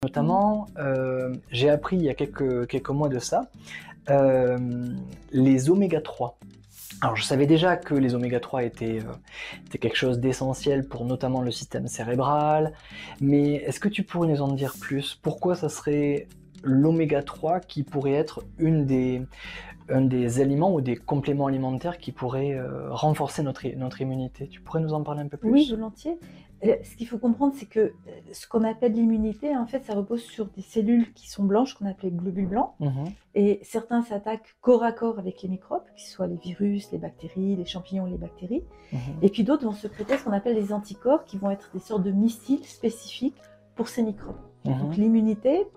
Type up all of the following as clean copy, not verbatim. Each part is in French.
Notamment, j'ai appris il y a quelques mois de ça, les oméga 3. Alors je savais déjà que les oméga 3 étaient quelque chose d'essentiel pour notamment le système cérébral, mais est-ce que tu pourrais nous en dire plus? Pourquoi ça serait l'oméga 3 qui pourrait être un des aliments ou des compléments alimentaires qui pourraient renforcer notre immunité? Tu pourrais nous en parler un peu plus? Oui, volontiers. Ce qu'il faut comprendre, c'est que ce qu'on appelle l'immunité, en fait, ça repose sur des cellules qui sont blanches, qu'on appelle les globules blancs. Et certains s'attaquent corps à corps avec les microbes, que ce soit les virus, les bactéries, les champignons, les bactéries. Et puis d'autres vont sécréter ce qu'on appelle les anticorps, qui vont être des sortes de missiles spécifiques pour ces microbes. Donc l'immunité,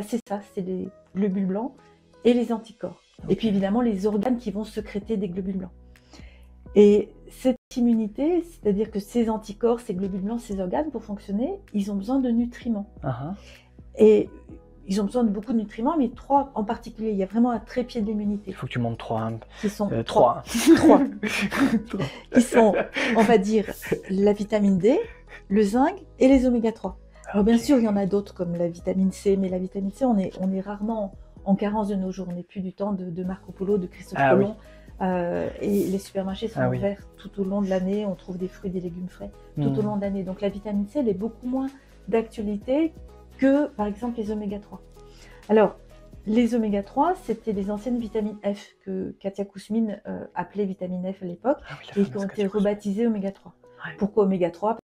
c'est ça, c'est les globules blancs et les anticorps. Et puis évidemment les organes qui vont sécréter des globules blancs. Et cette immunité, c'est-à-dire que ces anticorps, ces globules blancs, ces organes, pour fonctionner, ils ont besoin de nutriments. Et ils ont besoin de beaucoup de nutriments, mais 3 en particulier. Il y a vraiment un trépied de l'immunité. Il faut que tu montes 3. Qui sont 3. Qui sont, on va dire, la vitamine D, le zinc et les oméga 3. Alors bien sûr, il y en a d'autres comme la vitamine C, mais la vitamine C, on est rarement en carence de nos jours. On n'est plus du temps de Marco Polo, de Christophe Colomb. Et les supermarchés sont ouverts tout au long de l'année. On trouve des fruits, des légumes frais tout au long de l'année. Donc la vitamine C, elle est beaucoup moins d'actualité que, par exemple, les oméga 3. Alors, les oméga 3, c'était les anciennes vitamines F que Katia Kouzmine appelait vitamine F à l'époque et qui ont été rebaptisées oméga 3. Pourquoi oméga 3 ?